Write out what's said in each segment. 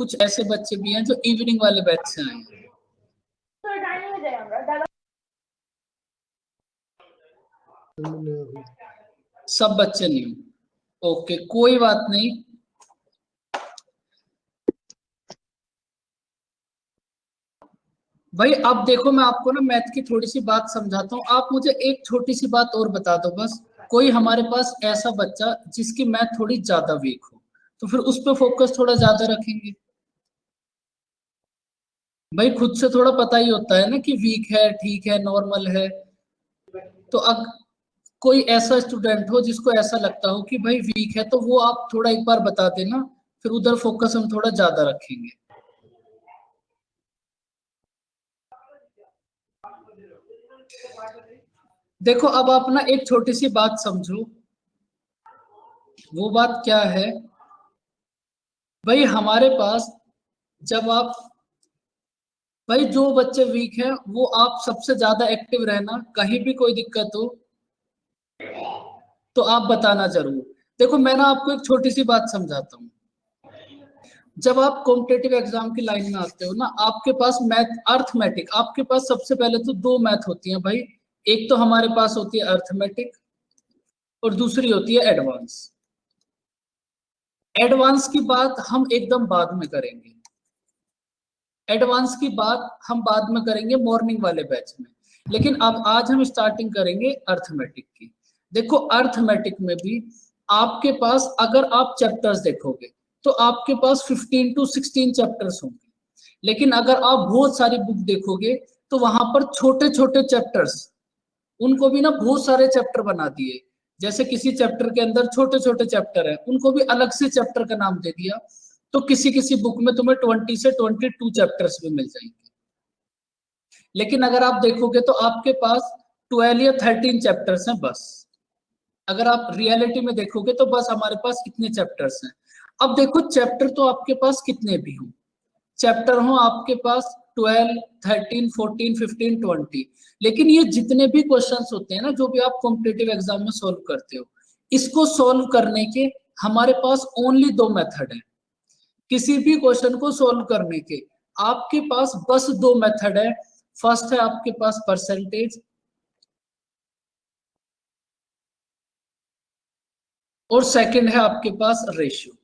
कुछ ऐसे बच्चे भी हैं जो इवनिंग वाले बैच से आए हैं। सब बच्चे नहीं। ओके, कोई बात नहीं। भाई अब देखो, मैं आपको ना मैथ की थोड़ी सी बात समझाता हूँ। आप मुझे एक छोटी सी बात और बता दो बस। कोई हमारे पास ऐसा बच्चा जिसकी मैथ थोड़ी ज्यादा वीक हो, तो फिर उस पर फोकस थोड़ा ज्यादा रखेंगे। भाई खुद से थोड़ा पता ही होता है ना कि वीक है, ठीक है, नॉर्मल है। तो अब कोई ऐसा स्टूडेंट हो जिसको ऐसा लगता हो कि भाई वीक है, तो वो आप थोड़ा एक बार बता देना, फिर उधर फोकस हम थोड़ा ज्यादा रखेंगे। देखो अब आप ना एक छोटी सी बात समझो। वो बात क्या है भाई, हमारे पास जब आप, भाई जो बच्चे वीक हैं वो आप सबसे ज्यादा एक्टिव रहना, कहीं भी कोई दिक्कत हो तो आप बताना जरूर। देखो मैं ना आपको एक छोटी सी बात समझाता हूँ। जब आप कॉम्पिटेटिव एग्जाम की लाइन में आते हो ना, आपके पास मैथ अर्थमेटिक, आपके पास सबसे पहले तो दो मैथ होती हैं भाई। एक तो हमारे पास होती है अर्थमेटिक और दूसरी होती है एडवांस। एडवांस की बात हम एकदम बाद में करेंगे। एडवांस की बात हम बाद में करेंगे मॉर्निंग वाले बैच में। लेकिन अब आज हम स्टार्टिंग करेंगे अर्थमेटिक की। देखो अर्थमेटिक में भी आपके पास अगर आप चैप्टर्स देखोगे तो आपके पास 15 टू 16 चैप्टर्स होंगे। लेकिन अगर आप बहुत सारी बुक देखोगे तो वहां पर छोटे छोटे चैप्टर्स, उनको भी ना बहुत सारे चैप्टर बना दिए। जैसे किसी चैप्टर के अंदर छोटे छोटे चैप्टर है, उनको भी अलग से चैप्टर का नाम दे दिया। तो किसी किसी बुक में तुम्हें 20 से 22 चैप्टर्स भी मिल जाएंगे। लेकिन अगर आप देखोगे तो आपके पास 12 या 13 चैप्टर्स हैं बस। अगर आप रियलिटी में देखोगे तो बस हमारे पास इतने चैप्टर्स हैं। अब देखो चैप्टर तो आपके पास कितने भी हों, चैप्टर हो आपके पास 12, 13, 14, 15, 20, लेकिन ये जितने भी क्वेश्चंस होते हैं ना, जो भी आप कॉम्पिटेटिव एग्जाम में सॉल्व करते हो, इसको सॉल्व करने के हमारे पास ओनली दो मेथड है। किसी भी क्वेश्चन को सॉल्व करने के आपके पास बस दो मेथड है। फर्स्ट है आपके पास परसेंटेज और सेकंड है आपके पास रेशियो।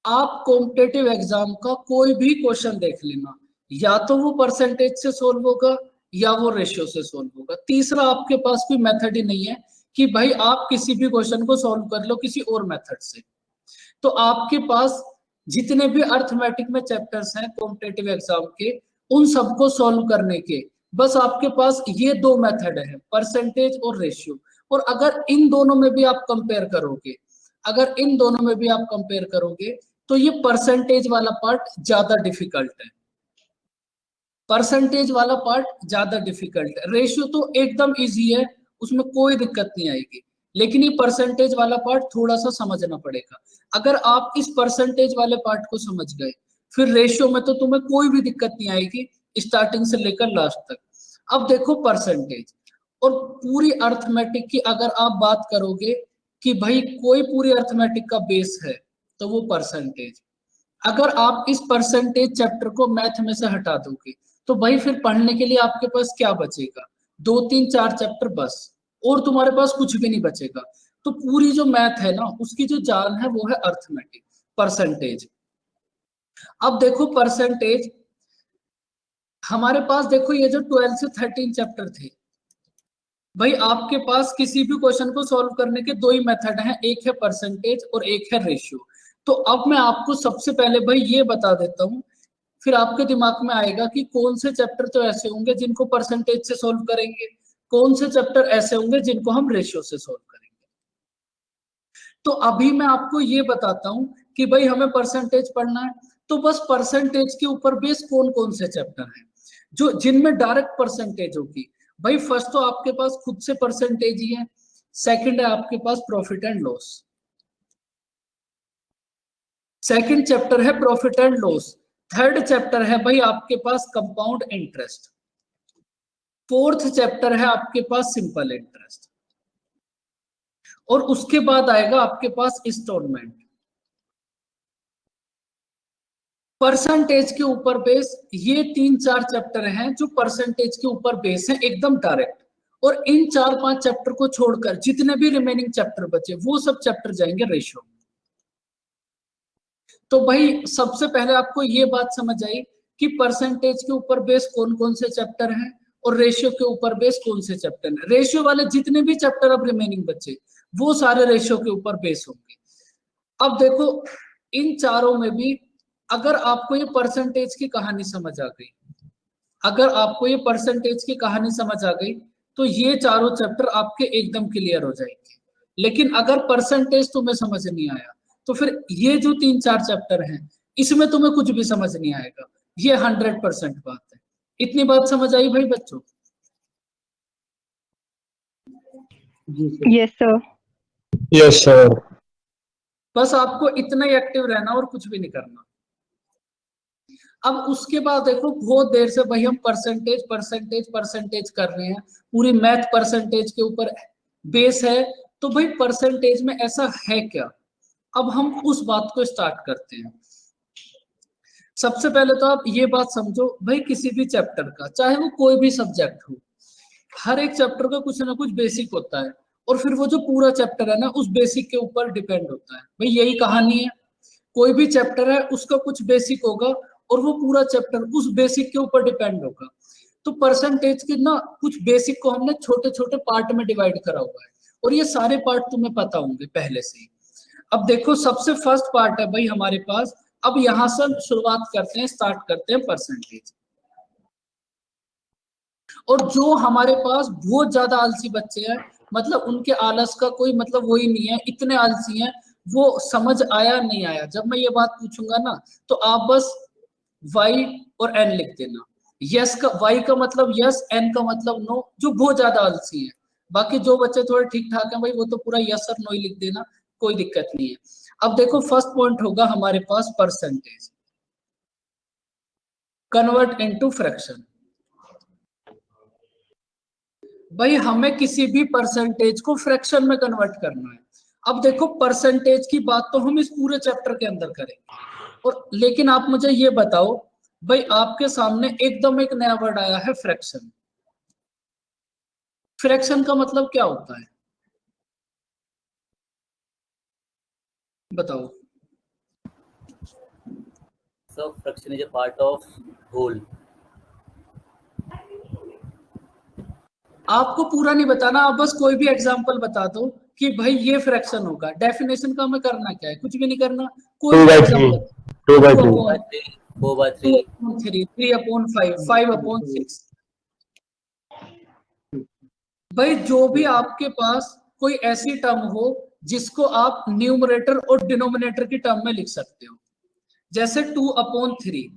आप कॉम्पिटेटिव एग्जाम का कोई भी क्वेश्चन देख लेना, या तो वो परसेंटेज से सोल्व होगा या वो रेशियो से सोल्व होगा। तीसरा आपके पास कोई मेथड ही नहीं है कि भाई आप किसी भी क्वेश्चन को सोल्व कर लो किसी और मेथड से। तो आपके पास जितने भी अर्थमेटिक में चैप्टर्स हैं कॉम्पिटेटिव एग्जाम के, उन सबको सॉल्व करने के बस आपके पास ये दो मेथड है, परसेंटेज और रेशियो। और अगर इन दोनों में भी आप कंपेयर करोगे, अगर इन दोनों में भी आप कंपेयर करोगे तो ये परसेंटेज वाला पार्ट ज्यादा डिफिकल्ट है। परसेंटेज वाला पार्ट ज्यादा डिफिकल्ट है। रेशियो तो एकदम इजी है, उसमें कोई दिक्कत नहीं आएगी। लेकिन ये परसेंटेज वाला पार्ट थोड़ा सा समझना पड़ेगा। अगर आप इस परसेंटेज वाले पार्ट को समझ गए, फिर रेशियो में तो तुम्हें कोई भी दिक्कत नहीं आएगी, स्टार्टिंग से लेकर लास्ट तक। अब देखो परसेंटेज और पूरी अर्थमेटिक की अगर आप बात करोगे कि भाई कोई पूरी अर्थमेटिक का बेस है तो वो परसेंटेज। अगर आप इस परसेंटेज चैप्टर को मैथ में से हटा दोगे तो भाई फिर पढ़ने के लिए आपके पास क्या बचेगा? दो तीन चार चैप्टर बस, और तुम्हारे पास कुछ भी नहीं बचेगा। तो पूरी जो मैथ है ना, उसकी जो जान है वो है अर्थमेटिक, परसेंटेज। अब देखो परसेंटेज हमारे पास, देखो ये जो 12 से 13 चैप्टर थे, भाई आपके पास किसी भी क्वेश्चन को सॉल्व करने के दो ही मेथड हैं, एक है परसेंटेज और एक है रेशियो। तो अब मैं आपको सबसे पहले भाई ये बता देता हूं, फिर आपके दिमाग में आएगा कि कौन से चैप्टर तो ऐसे होंगे जिनको परसेंटेज से सॉल्व करेंगे, कौन से चैप्टर ऐसे होंगे जिनको हम रेशियो से सॉल्व करेंगे। तो अभी मैं आपको ये बताता हूं कि भाई हमें परसेंटेज पढ़ना है, तो बस परसेंटेज के ऊपर बेस कौन कौन से चैप्टर हैं जो जिनमें डायरेक्ट परसेंटेज होगी। भाई फर्स्ट तो आपके पास खुद से परसेंटेज ही है, सेकंड है आपके पास profit and loss. Second chapter है profit and loss. Third chapter है भाई आपके पास कंपाउंड इंटरेस्ट। फोर्थ चैप्टर है आपके पास सिंपल इंटरेस्ट। और उसके बाद आएगा आपके पास इंस्टॉलमेंट। परसेंटेज के ऊपर बेस, ये 3-4 चैप्टर हैं जो परसेंटेज के ऊपर बेस है एकदम डायरेक्ट। और इन 4-5 चैप्टर को छोड़कर जितने भी रिमेनिंग चैप्टर बचे वो सब चैप्टर जाएंगे रेशियो। तो भाई सबसे पहले आपको ये बात समझ आई कि परसेंटेज के ऊपर बेस कौन कौन से चैप्टर हैं और रेशियो के ऊपर बेस कौन से चैप्टर हैं। रेशियो वाले जितने भी चैप्टर अब रिमेनिंग बचे वो सारे रेशियो के ऊपर बेस होंगे। अब देखो इन चारों में भी अगर आपको ये परसेंटेज की कहानी समझ आ गई, अगर आपको ये परसेंटेज की कहानी समझ आ गई तो ये चारों चैप्टर आपके एकदम क्लियर हो जाएंगे। लेकिन अगर परसेंटेज तुम्हें समझ नहीं आया तो फिर ये जो 3-4 चैप्टर हैं इसमें तुम्हें कुछ भी समझ नहीं आएगा। ये 100% बात है। इतनी बात समझ आई भाई बच्चों? Yes sir. Yes sir. बस आपको इतना ही एक्टिव रहना और कुछ भी नहीं करना। अब उसके बाद देखो बहुत देर से भाई हम परसेंटेज परसेंटेज परसेंटेज कर रहे हैं, पूरी मैथ परसेंटेज के ऊपर बेस है। तो भाई परसेंटेज में ऐसा है क्या? अब हम उस बात को स्टार्ट करते हैं। सबसे पहले तो आप ये बात समझो भाई किसी भी चैप्टर का, चाहे वो कोई भी सब्जेक्ट हो, हर एक चैप्टर का कुछ ना कुछ बेसिक होता है और फिर वो जो पूरा चैप्टर है ना उस बेसिक के ऊपर डिपेंड होता है। भाई यही कहानी है, कोई भी चैप्टर है उसका कुछ बेसिक होगा और वो पूरा चैप्टर उस बेसिक के ऊपर डिपेंड होगा। तो परसेंटेज के ना कुछ बेसिक को हमने छोटे छोटे पार्ट में डिवाइड करा हुआ है और ये सारे पार्ट तुम्हें पता होंगे पहले से ही। अब देखो सबसे फर्स्ट पार्ट है भाई हमारे पास, अब यहां से शुरुआत करते हैं, स्टार्ट करते हैं परसेंटेज। और जो हमारे पास बहुत ज्यादा आलसी बच्चे हैं, मतलब उनके आलस का कोई मतलब वही नहीं है, इतने आलसी हैं, वो समझ आया नहीं आया जब मैं ये बात पूछूंगा ना तो आप बस y और n लिख देना। यस का y का मतलब यस, n का मतलब नो, जो बहुत ज्यादा आलसी है। बाकी जो बच्चे थोड़े ठीक ठाक हैं भाई वो तो पूरा यस और नो ही लिख देना, कोई दिक्कत नहीं है। अब देखो फर्स्ट पॉइंट होगा हमारे पास परसेंटेज कन्वर्ट इनटू फ्रैक्शन। भाई हमें किसी भी परसेंटेज को फ्रैक्शन में कन्वर्ट करना है। अब देखो परसेंटेज की बात तो हम इस पूरे चैप्टर के अंदर करेंगे और लेकिन आप मुझे ये बताओ भाई आपके सामने एकदम एक नया वर्ड आया है फ्रैक्शन। फ्रैक्शन का मतलब क्या होता है बताओ? So fraction is a part of whole. आपको पूरा नहीं बताना, आप बस कोई भी एग्जांपल बता दो कि भाई ये फ्रैक्शन होगा। डेफिनेशन का हमें करना क्या है? कुछ भी नहीं करना, कोई भी एग्जांपल 2/3 4/3 3 3/5 5/6। भाई जो भी आपके पास कोई ऐसी टर्म हो जिसको आप न्यूमरेटर और डिनोमिनेटर की टर्म में लिख सकते हो, जैसे 2/3,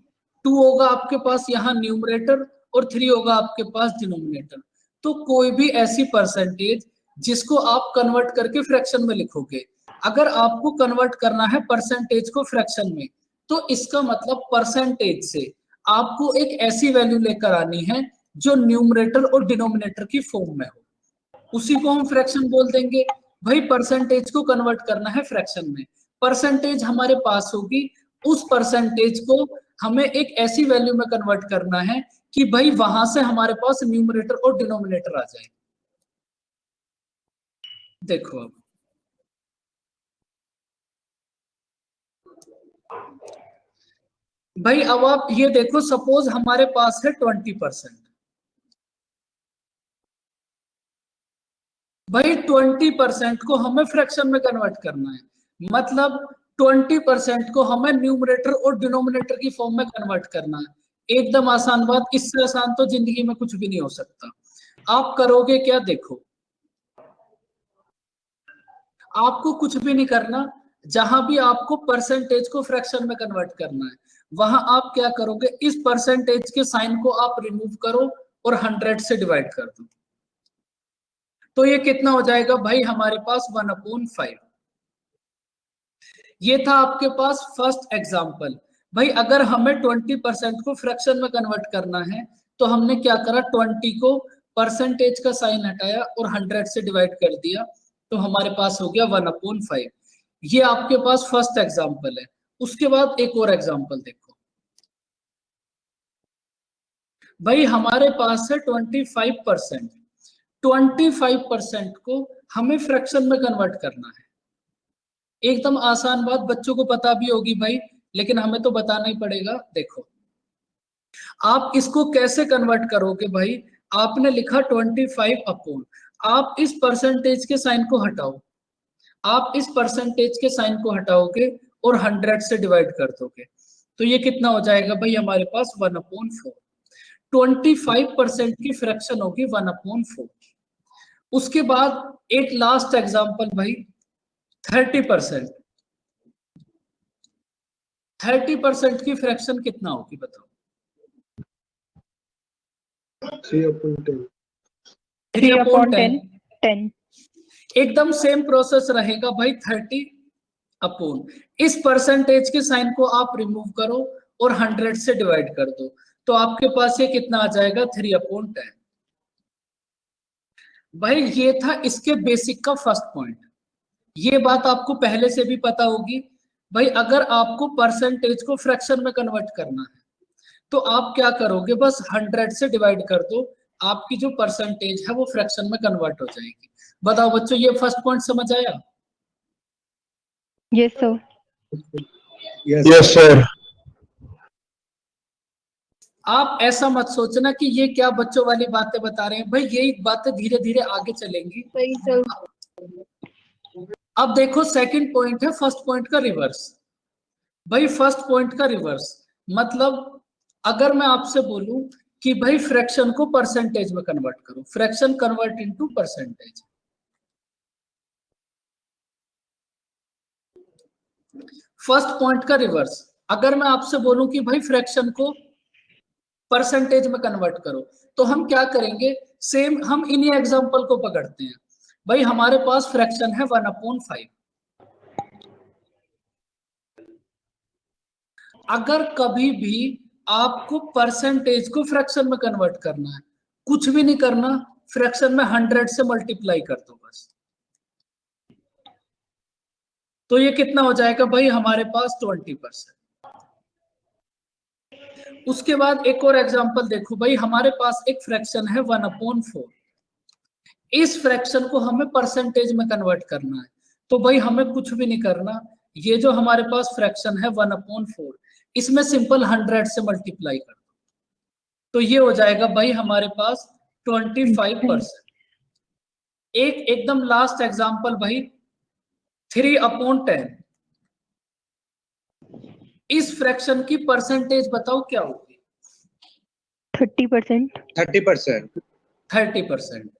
2 होगा आपके पास यहाँ न्यूमरेटर और 3 होगा आपके पास डिनोमिनेटर। तो कोई भी ऐसी परसेंटेज जिसको आप कन्वर्ट करके फ्रैक्शन में लिखोगे, अगर आपको कन्वर्ट करना है परसेंटेज को फ्रैक्शन में तो इसका मतलब परसेंटेज से आपको एक ऐसी वैल्यू लेकर आनी है जो न्यूमरेटर और डिनोमिनेटर की फॉर्म में हो, उसी को हम फ्रैक्शन बोल देंगे। भाई परसेंटेज को कन्वर्ट करना है फ्रैक्शन में, परसेंटेज हमारे पास होगी, उस परसेंटेज को हमें एक ऐसी वैल्यू में कन्वर्ट करना है कि भाई वहां से हमारे पास न्यूमरेटर और डिनोमिनेटर आ जाए। देखो अब भाई अब आप ये देखो, सपोज हमारे पास है 20%। भाई 20% को हमें फ्रैक्शन में कन्वर्ट करना है, मतलब 20% को हमें न्यूमरेटर और डिनोमिनेटर की फॉर्म में कन्वर्ट करना है। एकदम आसान बात, इससे आसान तो जिंदगी में कुछ भी नहीं हो सकता। आप करोगे क्या? देखो आपको कुछ भी नहीं करना, जहां भी आपको परसेंटेज को फ्रैक्शन में कन्वर्ट करना है वहां आप क्या करोगे, इस परसेंटेज के साइन को आप रिमूव करो और 100 से डिवाइड कर दो। तो ये कितना हो जाएगा भाई हमारे पास 1/5। ये था आपके पास फर्स्ट एग्जांपल। भाई अगर हमें 20% को फ्रैक्शन में कन्वर्ट करना है तो हमने क्या करा, 20 को परसेंटेज का साइन हटाया और 100 से डिवाइड कर दिया, तो हमारे पास हो गया 1/5। ये आपके पास फर्स्ट एग्जांपल है। उसके बाद एक और एग्जांपल देखो, भाई हमारे पास है 25%। 25% को हमें फ्रैक्शन में कन्वर्ट करना है। एकदम आसान बात, बच्चों को पता भी होगी भाई, लेकिन हमें तो बताना ही पड़ेगा। देखो आप इसको कैसे कन्वर्ट करोगे भाई, आपने लिखा 25 अपॉन, आप इस परसेंटेज के साइन को हटाओ, आप इस परसेंटेज के साइन को हटाओगे और 100 से डिवाइड कर दोगे, तो ये कितना हो जाएगा भाई हमारे पास 1/4। 25% की फ्रैक्शन होगी 1/4। उसके बाद एक लास्ट एग्जांपल भाई, 30%। 30% की फ्रैक्शन कितना होगी बताओ? 3/10। 3/10। 10। एकदम सेम प्रोसेस रहेगा भाई, 30 अपॉन, इस परसेंटेज के साइन को आप रिमूव करो और 100 से डिवाइड कर दो, तो आपके पास ये कितना आ जाएगा 3/10। भाई ये था इसके बेसिक का फर्स्ट पॉइंट। ये बात आपको पहले से भी पता होगी भाई, अगर आपको परसेंटेज को फ्रैक्शन में कन्वर्ट करना है तो आप क्या करोगे, बस 100 से डिवाइड कर दो, आपकी जो परसेंटेज है वो फ्रैक्शन में कन्वर्ट हो जाएगी। बताओ बच्चों, ये फर्स्ट पॉइंट समझ आया? Yes, sir. Yes, sir. आप ऐसा मत सोचना कि ये क्या बच्चों वाली बातें बता रहे हैं, भाई यही बातें धीरे धीरे आगे चलेंगी। सही सर। अब देखो सेकंड पॉइंट है फर्स्ट पॉइंट का रिवर्स। भाई फर्स्ट पॉइंट का रिवर्स मतलब, अगर मैं आपसे बोलूं कि भाई फ्रैक्शन को परसेंटेज में कन्वर्ट करो, fraction convert into percentage. First point का रिवर्स, अगर मैं आपसे बोलूं कि भाई फ्रैक्शन को परसेंटेज में कन्वर्ट करो, तो हम क्या करेंगे, सेम हम इन्हीं एग्जांपल को पकड़ते हैं। भाई हमारे पास फ्रैक्शन है 1/5। अगर कभी भी आपको परसेंटेज को फ्रैक्शन में कन्वर्ट करना है, कुछ भी नहीं करना, फ्रैक्शन में 100 से मल्टीप्लाई कर दो बस, तो ये कितना हो जाएगा भाई हमारे पास 20%। उसके बाद एक और एग्जांपल देखो भाई, हमारे पास एक फ्रैक्शन है 1/4। इस फ्रैक्शन को हमें परसेंटेज में कन्वर्ट करना है, तो भाई हमें कुछ भी नहीं करना, ये जो हमारे पास फ्रैक्शन है 1/4, इसमें सिंपल 100 से मल्टीप्लाई कर दो, तो ये हो जाएगा भाई हमारे पास 25%। एक एकदम लास्ट एग्जांपल भाई, 3/10। इस फ्रैक्शन की परसेंटेज बताओ क्या होगी? 30%। 30%। 30%।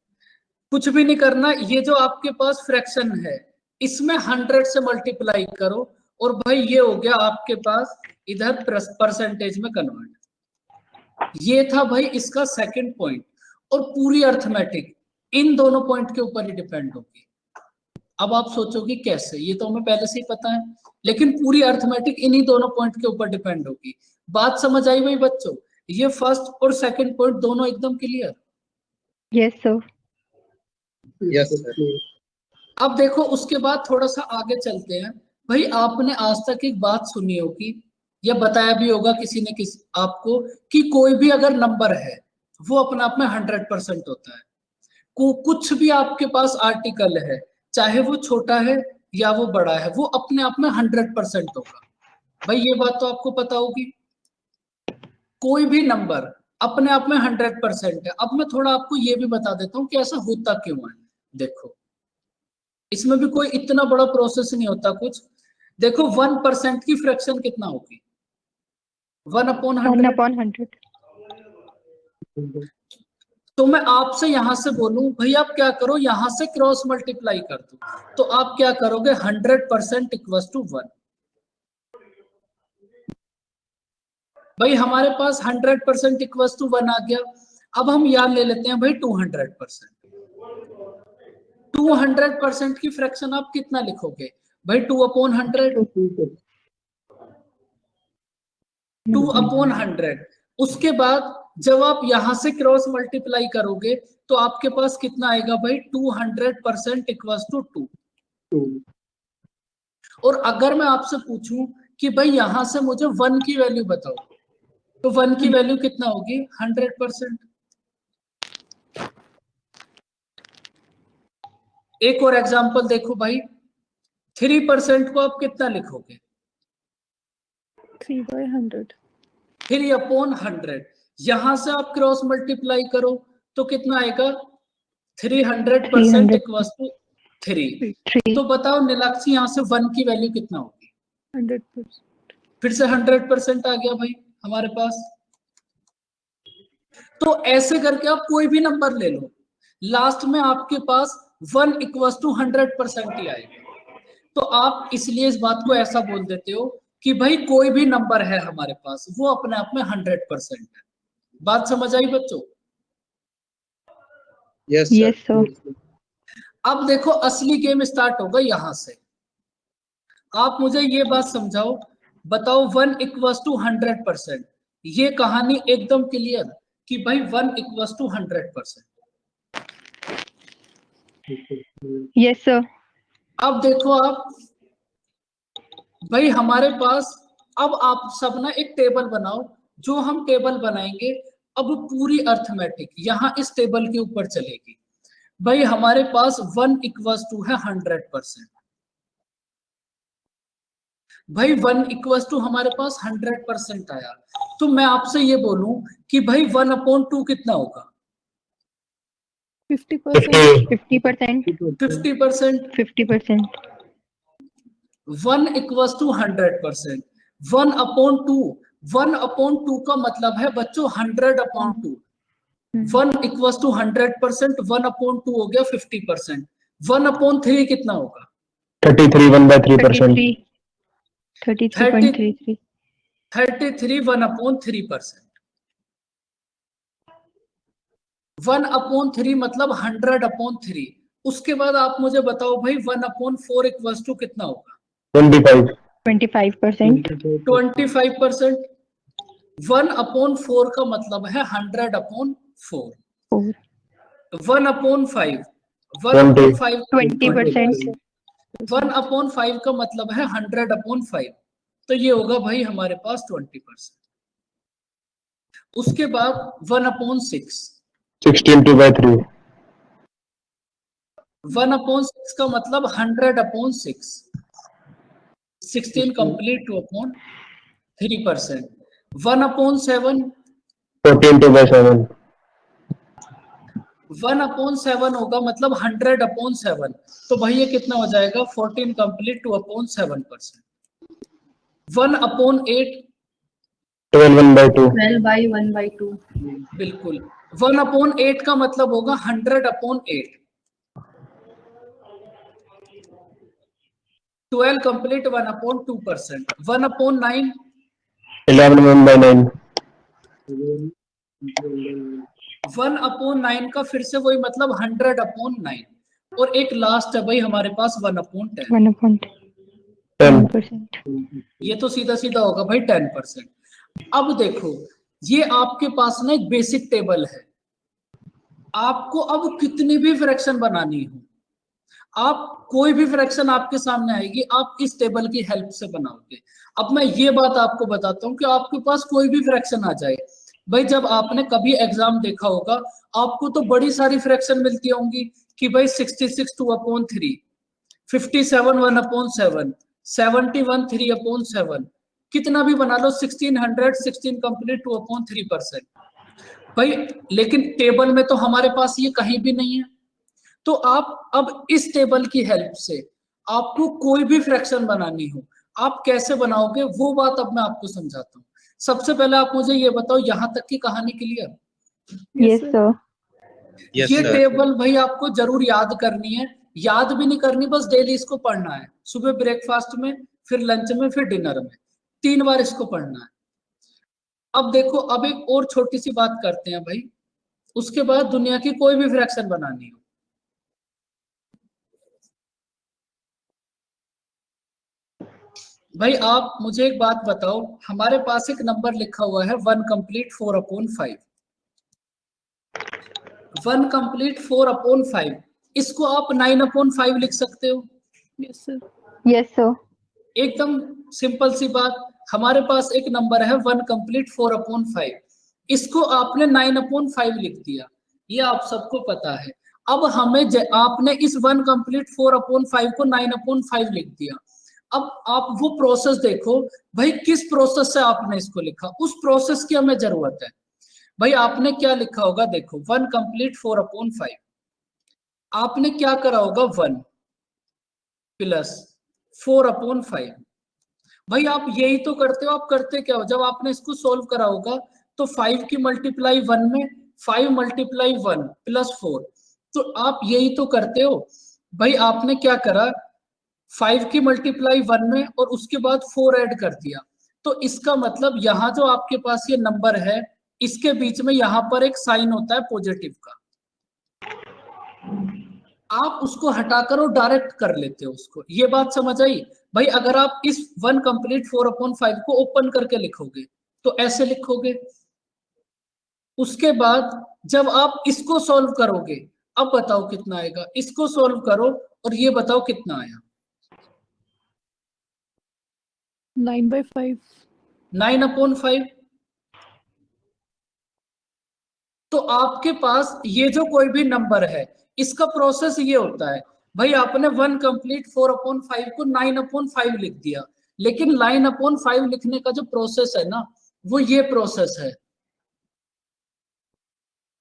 कुछ भी नहीं करना, ये जो आपके पास फ्रैक्शन है इसमें 100 से मल्टीप्लाई करो, और भाई ये हो गया आपके पास इधर परसेंटेज में कन्वर्ट। ये था भाई इसका सेकंड पॉइंट, और पूरी अर्थमेटिक इन दोनों पॉइंट के ऊपर ही डिपेंड होगी। अब आप सोचोगे कैसे, ये तो हमें पहले से ही पता है, लेकिन पूरी अर्थमेटिक इन्हीं दोनों पॉइंट के ऊपर डिपेंड होगी। बात समझ आई भाई बच्चों? ये फर्स्ट और सेकंड पॉइंट दोनों एकदम clear? Yes, sir. Yes, sir. अब देखो उसके बाद थोड़ा सा आगे चलते हैं। भाई आपने आज तक एक बात सुनी होगी या बताया भी होगा किसी ने आपको, कि कोई भी अगर नंबर है वो अपने आप में 100% होता है। कुछ भी आपके पास आर्टिकल है, चाहे वो छोटा है या वो बड़ा है, वो अपने आप में 100% होगा। भाई ये बात तो आपको पता होगी, कोई भी नंबर अपने आप में 100% है। अब मैं थोड़ा आपको ये भी बता देता हूँ कि ऐसा होता क्यों है। देखो इसमें भी कोई इतना बड़ा प्रोसेस नहीं होता कुछ। देखो 1% की फ्रैक्शन कितना होगी? 1/100। 1/100। तो मैं आपसे यहां से बोलूं भाई आप क्या करो, यहां से क्रॉस मल्टीप्लाई कर दो, तो आप क्या करोगे, 100% इक्वल्स टू 1। भाई हमारे पास 100% इक्वल्स टू 1 आ गया। अब हम याद ले लेते हैं भाई 200%। 200% की फ्रैक्शन आप कितना लिखोगे भाई? 2/100। 2/100। उसके बाद जब आप यहां से क्रॉस मल्टीप्लाई करोगे तो आपके पास कितना आएगा भाई? 200% इक्वल्स टू 2। और अगर मैं आपसे पूछूं कि भाई यहां से मुझे 1 की वैल्यू बताओ, तो 1 की वैल्यू कितना होगी? 100%। एक और एग्जांपल देखो भाई, 3% को आप कितना लिखोगे? 3/100. 3/100। यहां से आप क्रॉस मल्टीप्लाई करो तो कितना आएगा? 300% 300. Equals to 3। 3. तो बताओ नीलाक्षी, यहाँ से 1 की वैल्यू कितना होगी? 100%. फिर से 100% आ गया भाई हमारे पास। तो ऐसे करके आप कोई भी नंबर ले लो, लास्ट में आपके पास 1 इक्वल्स टू 100% ही आएगा। तो आप इसलिए इस बात को ऐसा बोल देते हो कि भाई कोई भी नंबर है हमारे पास, वो अपने आप में 100% है। बात समझ आई बच्चों? Yes, Yes, sir. sir. अब देखो असली गेम स्टार्ट होगा यहां से। आप मुझे ये बात समझाओ, बताओ 1 इक्वल्स टू 100%, ये कहानी एकदम क्लियर कि भाई 1 इक्वल्स टू 100%। Yes, sir. अब देखो आप भाई हमारे पास, अब आप सब ना एक टेबल बनाओ। जो हम टेबल बनाएंगे अब पूरी अर्थमेटिक यहाँ इस टेबल के ऊपर चलेगी। भाई हमारे पास 1 इक्वल्स टू है 100%। भाई 1 इक्वल्स टू हमारे पास 100% आया। तो मैं आपसे ये बोलूं कि भाई 1/2 कितना होगा? 50%. 50%. 50%। 50%. 1 इक्वल्स टू 100%। 1/2, 1/2 का मतलब है बच्चों 100/2। 1 इक्वल्स टू 100%, 1/2 हो गया 50%। 1/3 कितना होगा? 33 1/3%. 33.33. 33 1/3%। 1/3 मतलब 100/3। उसके बाद आप मुझे बताओ भाई 1/4 इक्वल्स टू कितना होगा? 25. 25%. 25%। 1/4 का मतलब है 100/4। 4. 1/5, 1/5 20%. 1/5 का मतलब है 100/5। तो ये होगा भाई हमारे पास 20%। उसके बाद 1/6, 16 2/3. 1/6 का मतलब 100/6। 16 कंप्लीट 2/3%। 1/7, 14 2/7. 1/7 होगा मतलब 100/7। तो भाई ये कितना हो जाएगा? 14 कंप्लीट 2/7%। 1/8, 12 1/2. 12/1/2. बिल्कुल 1/8 का मतलब होगा 100/8। 12 कंप्लीट 1/2%। 1/9, 11 1/9. 1/9 का फिर से वही मतलब 100/9। और एक लास्ट है भाई हमारे पास 1/10। 1/10%. ये तो सीधा सीधा होगा भाई 10%। अब देखो ये आपके पास ना एक बेसिक टेबल है। आपको अब कितनी भी फ्रैक्शन बनानी हो, आप कोई भी फ्रैक्शन आपके सामने आएगी, आप इस टेबल की हेल्प से बनाओगे। अब मैं ये बात आपको बताता हूँ कि आपके पास कोई भी फ्रैक्शन आ जाए, भाई जब आपने कभी एग्जाम देखा होगा आपको तो बड़ी सारी फ्रैक्शन मिलती होंगी कि भाई 66 2/3, 57 1/7, 71 3/7, कितना भी बना लो 1600, 16 कंप्लीट 2/3%। भाई लेकिन टेबल में तो हमारे पास ये कहीं भी नहीं है। तो आप अब इस टेबल की हेल्प से आपको कोई भी फ्रैक्शन बनानी हो, आप कैसे बनाओगे वो बात अब मैं आपको समझाता हूँ। सबसे पहले आप मुझे ये बताओ, यहां तक की कहानी क्लियर? Yes, sir. Yes, ये sir. टेबल भाई आपको जरूर याद करनी है। याद भी नहीं करनी, बस डेली इसको पढ़ना है। सुबह ब्रेकफास्ट में, फिर लंच में, फिर डिनर में, 3 बार इसको पढ़ना है। अब देखो अब एक और छोटी सी बात करते हैं भाई, उसके बाद दुनिया की कोई भी फ्रैक्शन बनानी हो। भाई आप मुझे एक बात बताओ, हमारे पास एक नंबर लिखा हुआ है 1 कंप्लीट 4/5। 1 कंप्लीट 4/5, इसको आप 9/5 लिख सकते हो। Yes, sir. Yes, sir. एकदम सिंपल सी बात। हमारे पास एक नंबर है 1 कंप्लीट 4/5, इसको आपने 9/5 लिख दिया, ये आप सबको पता है। अब हमें आपने इस 1 कंप्लीट 4/5 को 9/5 लिख दिया। अब आप वो प्रोसेस देखो भाई, किस प्रोसेस से आपने इसको लिखा, उस प्रोसेस की हमें जरूरत है। भाई आपने क्या लिखा होगा, देखो 1 कंप्लीट 4/5, आपने क्या करा होगा 1 प्लस 4/5। भाई आप यही तो करते हो, आप करते क्या हो, जब आपने इसको सोल्व करा होगा तो 5 की मल्टीप्लाई 1 में 5 मल्टीप्लाई 1 प्लस 4, तो आप यही तो करते हो। भाई आपने क्या करा, 5 की मल्टीप्लाई 1 में और उसके बाद 4 ऐड कर दिया, तो इसका मतलब यहाँ जो आपके पास ये नंबर है, इसके बीच में यहाँ पर एक साइन होता है पॉजिटिव का, आप उसको हटाकर और डायरेक्ट कर लेते हो उसको। ये बात समझ आई भाई? अगर आप इस 1 कंप्लीट 4/5 को ओपन करके लिखोगे तो ऐसे लिखोगे, उसके बाद जब आप इसको सॉल्व करोगे, अब बताओ कितना आएगा, इसको सॉल्व करो और ये बताओ कितना आया। 9/5। 9/5। तो आपके पास ये जो कोई भी नंबर है, इसका प्रोसेस ये होता है भाई, आपने 1 कंप्लीट 4/5 को 9/5 लिख दिया, लेकिन 9/5 लिखने का जो प्रोसेस है ना, वो ये प्रोसेस है,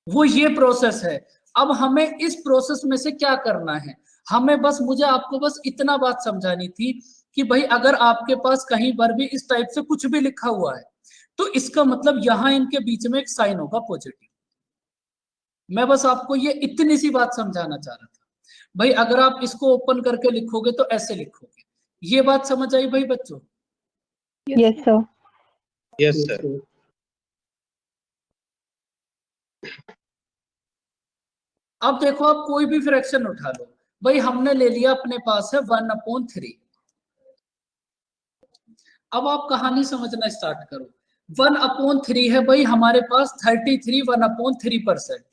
वो ये प्रोसेस है। अब हमें इस प्रोसेस में से क्या करना है, हमें बस, मुझे आपको बस इतना बात समझानी थी कि भाई अगर आपके पास कहीं पर भी इस टाइप से कुछ भी लिखा हुआ है, तो इसका मतलब यहां इनके बीच में एक साइन होगा पॉजिटिव। मैं बस आपको ये इतनी सी बात समझाना चाह रहा था भाई, अगर आप इसको ओपन करके लिखोगे तो ऐसे लिखोगे। ये बात समझ आई भाई बच्चों? Yes, sir. Yes, sir. अब देखो, आप कोई भी फ्रैक्शन उठा लो भाई, हमने ले लिया अपने पास है 1/3। अब आप कहानी समझना स्टार्ट करो। 1/3 है भाई हमारे पास 33 1/3%।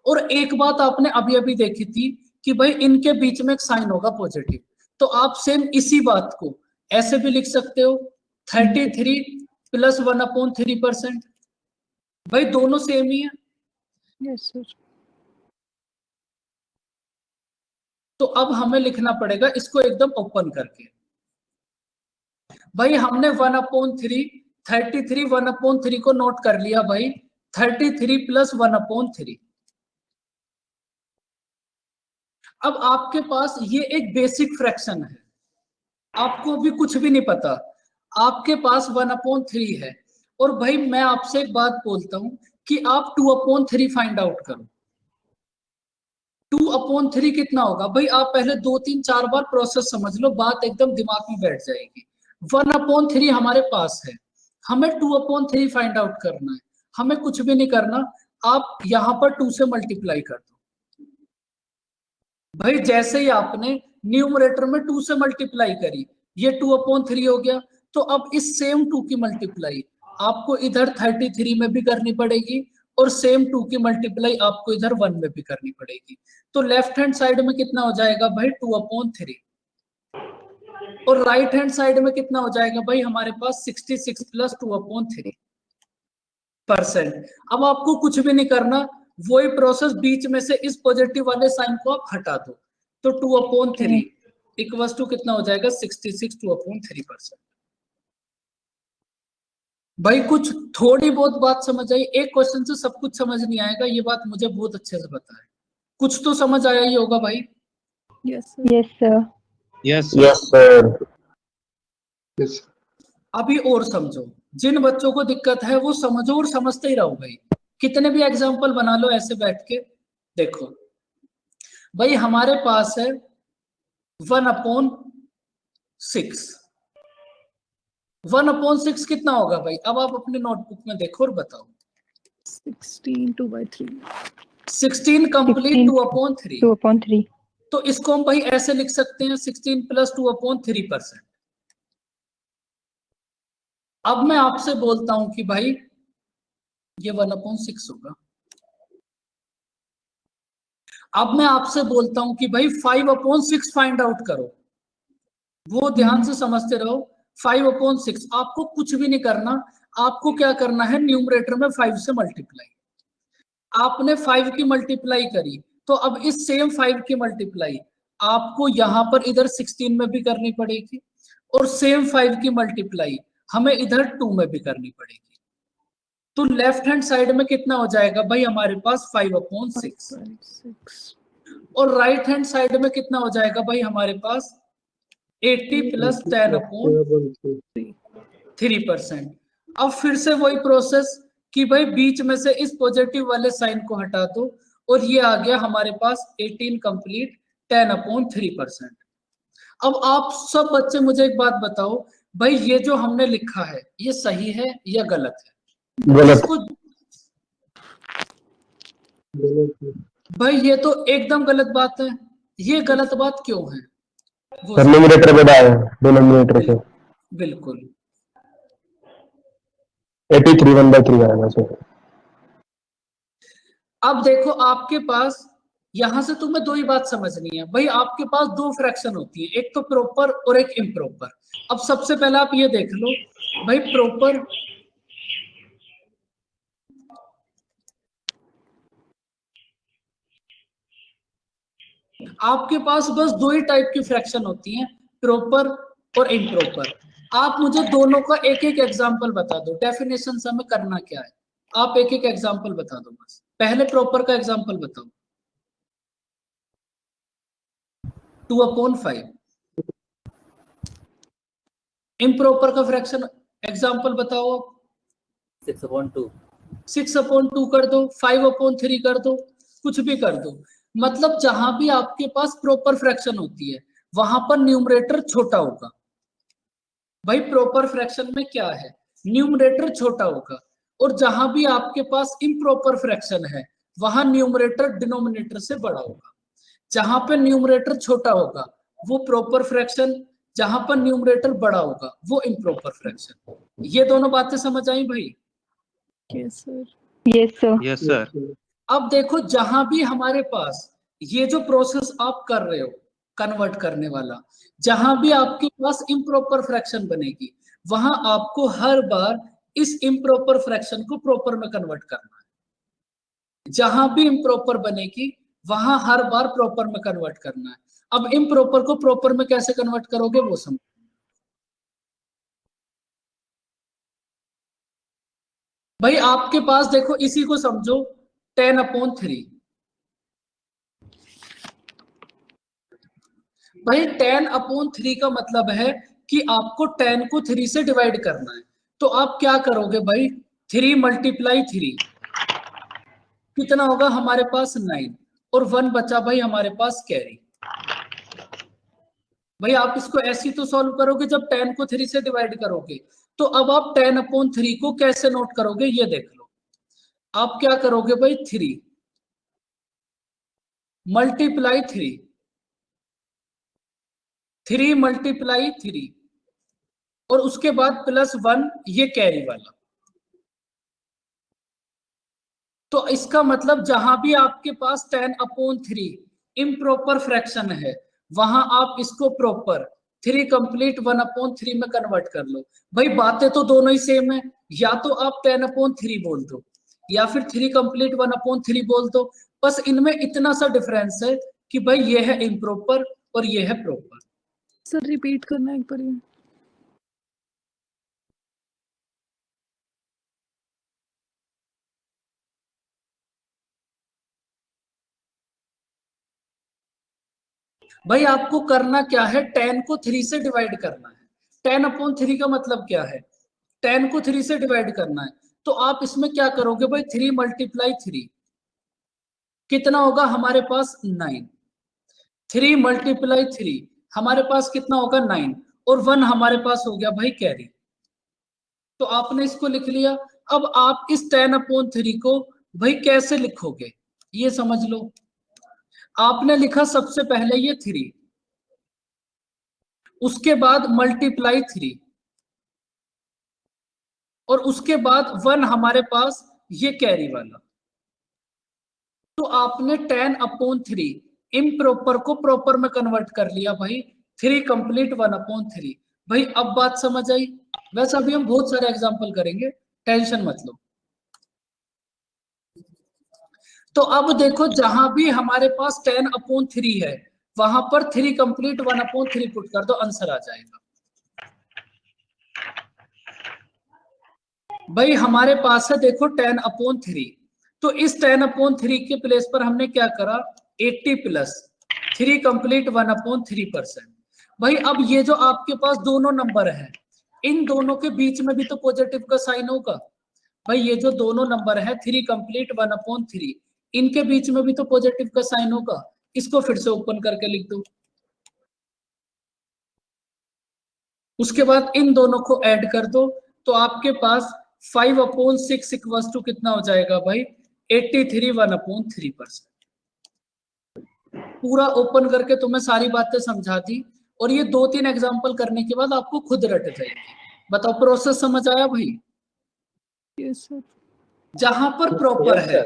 और एक बात आपने अभी अभी देखी थी कि भाई इनके बीच में एक साइन होगा पॉजिटिव, तो आप सेम इसी बात को ऐसे भी लिख सकते हो, 33 प्लस 1/3%। भाई दोनों सेम ही है। Yes sir. तो अब हमें लिखना पड़ेगा इसको एकदम ओपन करके। भाई हमने 1/3 33 1/3 को नोट कर लिया भाई, 33 प्लस 1/3। अब आपके पास ये एक बेसिक फ्रैक्शन है, आपको भी कुछ भी नहीं पता, आपके पास 1/3 है। और भाई मैं आपसे एक बात बोलता हूं कि आप 2/3 फाइंड आउट करो। 2/3 कितना होगा भाई, आप पहले 2-3-4 बार प्रोसेस समझ लो, बात एकदम दिमाग में बैठ जाएगी। 1/3 हमारे पास है, हमें 2/3 फाइंड आउट करना है। हमें कुछ भी नहीं करना, आप यहां पर 2 से मल्टीप्लाई कर दो। भाई जैसे ही आपने न्यूमरेटर में 2 से मल्टीप्लाई करी, ये 2/3 हो गया, तो अब इस सेम 2 की मल्टीप्लाई आपको इधर 33 में भी करनी पड़ेगी, और सेम 2 की मल्टीप्लाई आपको इधर 1 में भी करनी पड़ेगी। तो लेफ्ट हैंड साइड में कितना हो जाएगा भाई 2/3, और राइट हैंड साइड में कितना हो जाएगा भाई हमारे पास 66 प्लस 2/3%। अब आपको कुछ भी नहीं करना, वही प्रोसेस बीच में से इस पॉजिटिव वाले साइन को आप हटा दो, तो 2/3 इक्वल्स टू कितना हो जाएगा 66 2/3%। भाई कुछ थोड़ी बहुत बात समझ आई? एक क्वेश्चन से सब कुछ समझ नहीं आएगा, ये बात मुझे बहुत अच्छे से पता है। कुछ तो समझ आया ही होगा भाई। Yes sir. Yes, sir. Yes, Yes, sir. yes. अभी और समझो, जिन बच्चों को दिक्कत है वो समझो और समझते ही रहो भाई। कितने भी एग्जाम्पल बना लो ऐसे बैठ के। देखो भाई हमारे पास है 1/6। 1/6 कितना होगा भाई? अब आप अपने नोटबुक में देखो और बताओ। 16 2/3। 16 कंप्लीट 2/3। 2/3. तो इसको हम भाई ऐसे लिख सकते हैं 16 प्लस 2/3%। अब मैं आपसे बोलता हूं कि भाई ये 1/6 होगा। अब मैं आपसे बोलता हूं कि भाई 5/6 फाइंड आउट करो। वो ध्यान से समझते रहो, 5/6। आपको कुछ भी नहीं करना, आपको क्या करना है, न्यूमरेटर में 5 से मल्टीप्लाई। आपने 5 की मल्टीप्लाई करी, तो अब इस सेम 5 की मल्टीप्लाई आपको यहां पर इधर 16 में भी करनी पड़ेगी, और सेम 5 की मल्टीप्लाई हमें इधर 2 में भी करनी पड़ेगी। तो लेफ्ट हैंड साइड में कितना हो जाएगा भाई हमारे पास 5/6, 5/6. और राइट हैंड साइड में कितना हो जाएगा भाई हमारे पास 80 + 10/3%। अब फिर से वही प्रोसेस कि भाई बीच में से इस पॉजिटिव वाले साइन को हटा दो, और ये आ गया हमारे पास 18 कंप्लीट 10/3%। अब आप सब बच्चे मुझे एक बात बताओ, भाई ये जो हमने लिखा है ये सही है या गलत है? गलत। इसको भाई ये तो एकदम गलत बात है। ये गलत बात क्यों है वो सर न्यूमरेटर बढ़ाया डिनोमिनेटर से। बिल्कुल 83 1/3 आएगा सर। अब देखो आपके पास यहां से तुम्हें दो ही बात समझनी है भाई, आपके पास दो फ्रैक्शन होती है, एक तो प्रॉपर और एक इम्प्रॉपर। अब सबसे पहले आप ये देख लो भाई, प्रॉपर आपके पास बस दो ही टाइप की फ्रैक्शन होती हैं, प्रॉपर और इम्प्रॉपर। आप मुझे दोनों का एक एक एग्जांपल बता दो, डेफिनेशन से हमें करना क्या है, आप एक एक एग्जांपल बता दो बस। पहले प्रॉपर का एग्जांपल बताओ, 2/5। इम्प्रॉपर का फ्रैक्शन एग्जांपल बताओ, 6/2. 6/2 कर दो, 5/3 कर दो, कुछ भी कर दो। मतलब जहां भी आपके पास प्रॉपर फ्रैक्शन होती है वहां पर न्यूमरेटर छोटा होगा। भाई प्रॉपर फ्रैक्शन में क्या है, न्यूमरेटर छोटा होगा, और जहां भी आपके पास इम्प्रॉपर फ्रैक्शन है वहां न्यूमरेटर डिनोमिनेटर से बड़ा होगा। जहां पे न्यूमरेटर छोटा होगा वो प्रॉपर फ्रैक्शन, जहां पर न्यूमरेटर बड़ा होगा वो इम्प्रॉपर फ्रैक्शन। ये दोनों बातें समझ आई भाई? Yes, sir. Yes, sir. Yes, sir. अब देखो जहां भी हमारे पास ये जो प्रोसेस आप कर रहे हो कन्वर्ट करने वाला, जहां भी आपके पास इम्प्रॉपर फ्रैक्शन बनेगी वहां आपको हर बार इस इम्प्रॉपर फ्रैक्शन को प्रॉपर में कन्वर्ट करना है। जहां भी इम्प्रॉपर बनेगी वहां हर बार प्रॉपर में कन्वर्ट करना है। अब इम्प्रॉपर को प्रॉपर में कैसे कन्वर्ट करोगे वो समझो। भाई आपके पास देखो इसी को समझो 10/3। भाई 10/3 का मतलब है कि आपको 10 को 3 से डिवाइड करना है। तो आप क्या करोगे भाई, 3 × 3 कितना होगा हमारे पास 9, और 1 बचा भाई हमारे पास कैरी। भाई आप इसको ऐसी तो सॉल्व करोगे जब 10 को 3 से डिवाइड करोगे। तो अब आप 10/3 को कैसे नोट करोगे ये देख लो। आप क्या करोगे भाई, 3 × 3, 3 × 3, और उसके बाद +1 ये कैरी वाला। तो इसका मतलब जहां भी आपके पास 10/3 इम्प्रॉपर फ्रैक्शन है वहां आप इसको प्रॉपर 3 कंप्लीट 1/3 में कन्वर्ट कर लो। भाई बातें तो दोनों ही सेम है, या तो आप 10/3 बोल दो या फिर 3 कंप्लीट 1/3 बोल दो, बस इनमें इतना सा डिफरेंस है कि भाई ये है इम्प्रॉपर और ये है प्रॉपर। Sir, repeat करना एक बार ये. भाई आपको करना क्या है, 10 को 3 से डिवाइड करना है। 10/3 का मतलब क्या है, 10 को 3 से डिवाइड करना है। तो आप इसमें क्या करोगे भाई, 3 × 3 कितना होगा हमारे पास 9, 3 × 3 हमारे पास कितना होगा 9, और 1 हमारे पास हो गया भाई कैरी। तो आपने इसको लिख लिया। अब आप इस 10/3 को भाई कैसे लिखोगे ये समझ लो। आपने लिखा सबसे पहले ये 3, उसके बाद ×3, और उसके बाद 1 हमारे पास ये कैरी वाला। तो आपने 10/3 इम्प्रॉपर को प्रॉपर में कन्वर्ट कर लिया भाई, 3 कंप्लीट 1/3। भाई अब बात समझ आई। वैसे अभी हम बहुत सारे एग्जाम्पल करेंगे, टेंशन मत लो। तो अब देखो जहां भी हमारे पास 10/3 है वहां पर 3 कंप्लीट 1/3 पुट कर दो, आंसर आ जाएगा। भाई हमारे पास है देखो 10/3, तो इस 10/3 के प्लेस पर हमने क्या करा, 80 प्लस 3 कंप्लीट 1/3%। भाई अब ये जो आपके पास दोनों नंबर है, इन दोनों के बीच में भी तो पॉजिटिव का साइन होगा। भाई ये जो दोनों नंबर है 3 कंप्लीट 1/3, इनके बीच में भी तो पॉजिटिव का साइन होगा। इसको फिर से ओपन करके लिख दो। उसके बाद इन दोनों को ऐड कर दो, तो आपके पास 5/6 इक्वल्स टू कितना हो जाएगा भाई, 83 1/3%। पूरा ओपन करके तुम्हें सारी बातें समझा दी, और ये 2-3 एग्जांपल करने के बाद आपको खुद रट जाएगी। बताओ प्रोसेस समझ आया भाई? Yes sir. जहां पर प्रॉपर है,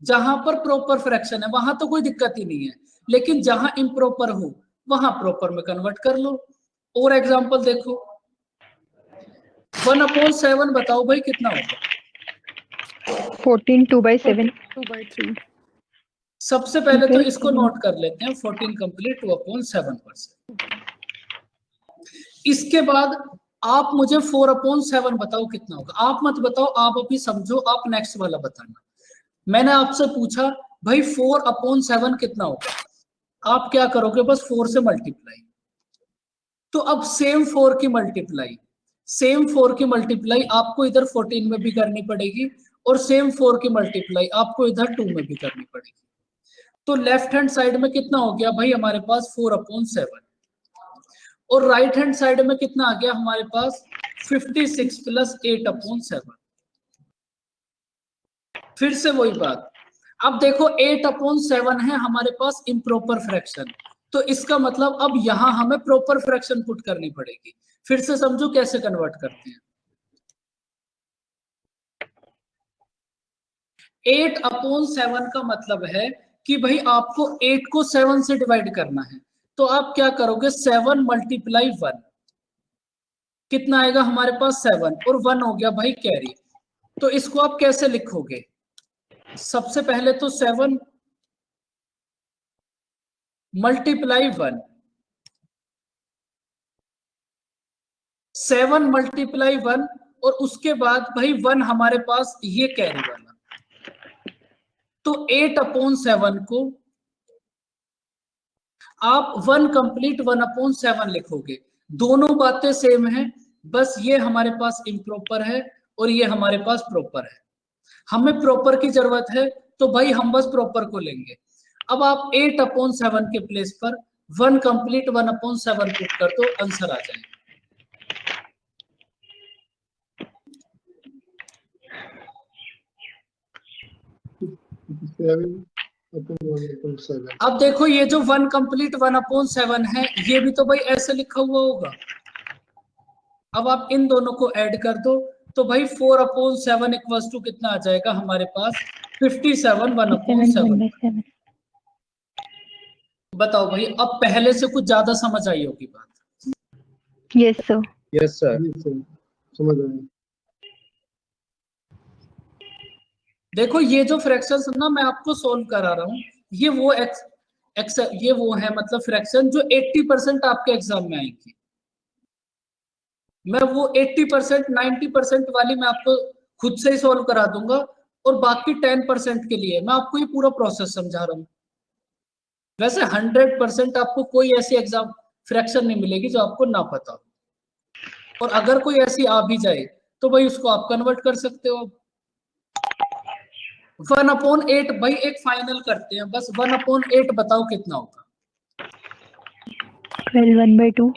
जहां पर प्रॉपर फ्रैक्शन है वहां तो कोई दिक्कत ही नहीं है, लेकिन जहां इम्प्रॉपर हो वहां प्रॉपर में कन्वर्ट कर लो। और एग्जांपल देखो, 1/7 बताओ भाई कितना होगा? 14 2/7. 2/3. सबसे पहले तो इसको नोट कर लेते हैं, 14 कंप्लीट 2/7%। इसके बाद आप मुझे 4/7 बताओ कितना होगा। आप मत बताओ, आप अभी समझो, आप नेक्स्ट वाला बताना। मैंने आपसे पूछा भाई 4/7 कितना होगा, आप क्या करोगे, बस 4 से मल्टीप्लाई। तो अब सेम 4 की मल्टीप्लाई, सेम 4 की मल्टीप्लाई आपको इधर 14 में भी करनी पड़ेगी, और सेम 4 की मल्टीप्लाई आपको इधर 2 में भी करनी पड़ेगी। तो लेफ्ट हैंड साइड में कितना हो गया भाई हमारे पास 4/7, और राइट हैंड साइड में कितना आ गया हमारे पास 56 प्लस 8/7। फिर से वही बात, अब देखो 8/7 है हमारे पास इम्प्रॉपर फ्रैक्शन, तो इसका मतलब अब यहां हमें प्रॉपर फ्रैक्शन पुट करनी पड़ेगी। फिर से समझो कैसे कन्वर्ट करते हैं। 8/7 का मतलब है कि भाई आपको 8 को 7 से डिवाइड करना है, तो आप क्या करोगे, 7 मल्टीप्लाई 1, कितना आएगा हमारे पास 7, और 1 हो गया भाई कैरी। तो इसको आप कैसे लिखोगे, सबसे पहले तो 7 मल्टीप्लाई 1, 7 मल्टीप्लाई 1, और उसके बाद भाई 1 हमारे पास ये कैरी वाला। तो 8/7 को आप 1 कंप्लीट 1/7 लिखोगे। दोनों बातें सेम है, बस ये हमारे पास इम्प्रॉपर है और ये हमारे पास प्रॉपर है। हमें प्रॉपर की जरूरत है, तो भाई हम बस प्रॉपर को लेंगे। अब आप 8/7 के प्लेस पर 1 कंप्लीट 1/7 पुट कर दो, आंसर आ जाएगा। अब देखो ये जो 1 कंप्लीट 1/7 है, ये भी तो भाई ऐसे लिखा हुआ होगा। अब आप इन दोनों को ऐड कर दो, तो भाई 4/7 इक्वल्स टू कितना आ जाएगा हमारे पास 57 1/7। बताओ भाई, अब पहले से कुछ ज्यादा समझ आई होगी बात। Yes, sir. Yes, sir. समझ आया। देखो ये जो फ्रैक्शन ना मैं आपको सोल्व करा रहा हूँ, ये वो ये वो है मतलब फ्रैक्शन जो 80% आपके एग्जाम में आएंगी। मैं वो 80% 90% वाली मैं आपको खुद से ही सोल्व करा दूंगा, और बाकी 10% के लिए मैं आपको ये पूरा प्रोसेस समझा रहा हूँ। वैसे 100% आपको कोई ऐसी एग्जाम फ्रैक्शन नहीं मिलेगी जो आपको ना पता हो, और अगर कोई ऐसी आ भी जाए तो भाई उसको आप कन्वर्ट कर सकते हो। 1/8 भाई एक फाइनल करते हैं, बस 1/8 बताओ कितना होगा। 12 1/2.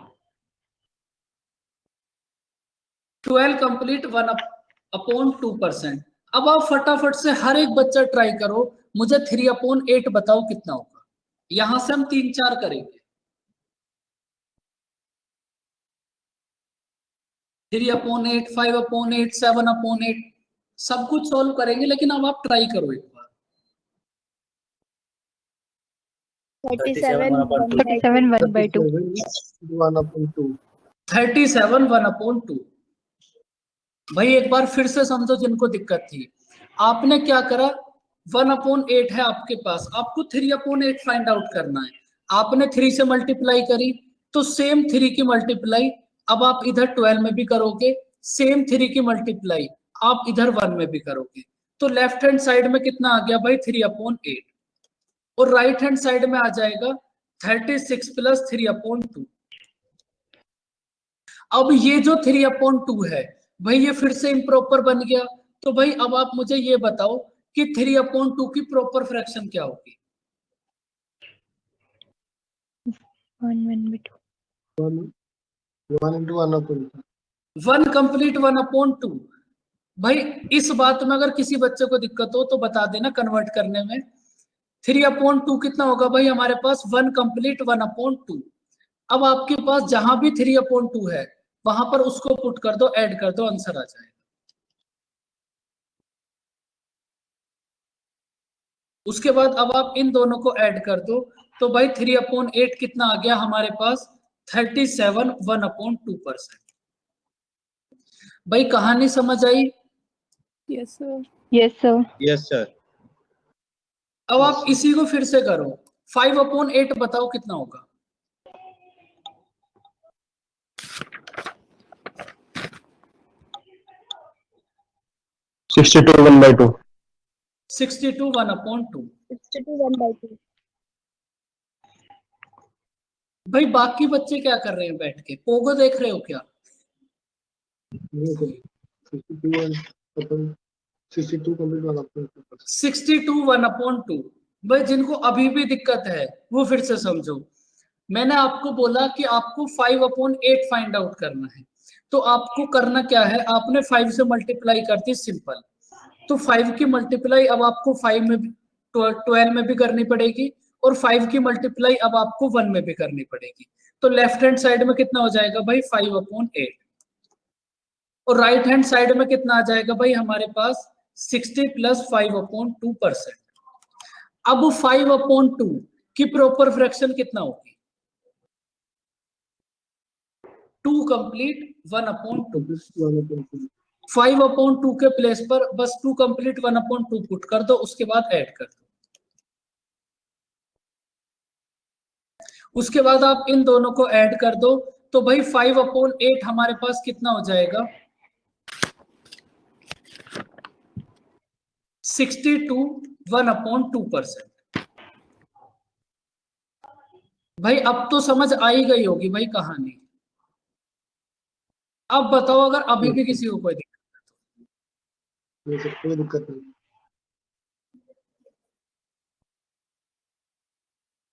12 कंप्लीट 1/2%। अब आप फटाफट से हर एक बच्चा ट्राई करो, मुझे 3/8 बताओ कितना होगा। यहां से हम 3-4 करेंगे। 3/8 5/8 7/8 सब कुछ सॉल्व करेंगे, लेकिन अब आप ट्राई करो एक बार। 37 1/2. 1/2. 37 1/2। भाई एक बार फिर से समझो जिनको दिक्कत थी, आपने क्या करा, 1/8 है आपके पास, आपको 3/8 फाइंड आउट करना है। आपने 3 से मल्टीप्लाई करी, तो सेम 3 की मल्टीप्लाई अब आप इधर 12 में भी करोगे, सेम 3 की मल्टीप्लाई आप इधर 1 में भी करोगे। तो लेफ्ट हैंड साइड में कितना आ गया भाई 3/8, और राइट हैंड साइड में आ जाएगा 36 प्लस 3/2। अब ये जो 3/2 है भाई ये फिर से इम्प्रॉपर बन गया। तो भाई अब आप मुझे ये बताओ कि 3/2 की प्रॉपर फ्रैक्शन क्या होगी? 1/2। 1 into 1/2। 1 कंप्लीट 1/2। भाई इस बात में अगर किसी बच्चे को दिक्कत हो तो बता देना कन्वर्ट करने में। 3/2 कितना होगा भाई हमारे पास? 1 कंप्लीट 1/2। अब आपके पास जहां भी 3/2 है वहां पर उसको पुट कर दो, ऐड कर दो, आंसर आ जाएगा। उसके बाद अब आप इन दोनों को ऐड कर दो, तो भाई 3/8 कितना आ गया हमारे पास? 37 1/2%। भाई कहानी समझ आई? Yes, sir. Yes, sir. Yes, sir. अब आप इसी को फिर से करो, 5/8 बताओ कितना होगा? Sixty two 1/2। 62 1/2। 62 1/2। भाई बाकी बच्चे क्या कर रहे हैं बैठ के, पोगो देख रहे हो क्या? 62 complete 1/2। 62 1/2। भाई जिनको अभी भी दिक्कत है वो फिर से समझो। मैंने आपको बोला कि आपको 5/8 फाइंड आउट करना है, तो आपको करना क्या है, आपने 5 से मल्टीप्लाई कर दी, सिंपल। तो 5 की मल्टीप्लाई अब आपको 5 में भी 12 में भी करनी पड़ेगी, और 5 की मल्टीप्लाई अब आपको 1 में भी करनी पड़ेगी। तो लेफ्ट हैंड साइड में कितना हो जाएगा भाई? 5/8। और राइट हैंड साइड में कितना आ जाएगा भाई हमारे पास? 60 प्लस 5/2%। अब 5/2 की प्रॉपर फ्रैक्शन कितना होगी? 2 कंप्लीट 1/2। 5/2 के प्लेस पर बस 2 कंप्लीट 1/2 पुट कर दो, उसके बाद ऐड कर दो। उसके बाद आप इन दोनों को ऐड कर दो, तो भाई 5/8 हमारे पास कितना हो जाएगा? 62 1/2%। भाई अब तो समझ आई गई होगी भाई कहानी। अब बताओ अगर अभी भी किसी को कोई दिक्कत। ये सब कोई दिक्कत नहीं।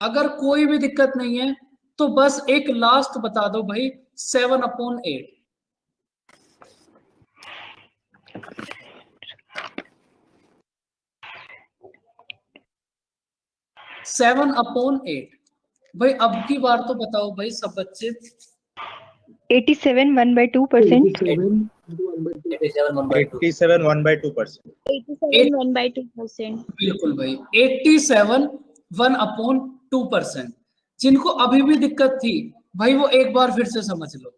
अगर कोई भी दिक्कत नहीं है तो बस एक लास्ट बता दो भाई, 7/8। 7/8। भाई अब की बार तो बताओ भाई सब बच्चे। 87 1/2%. 87 into 1/2। 87 87 1/2। 1/2%. 87 1/2%। बिल्कुल भाई 87 1/2%। जिनको अभी भी दिक्कत थी भाई वो एक बार फिर से समझ लो।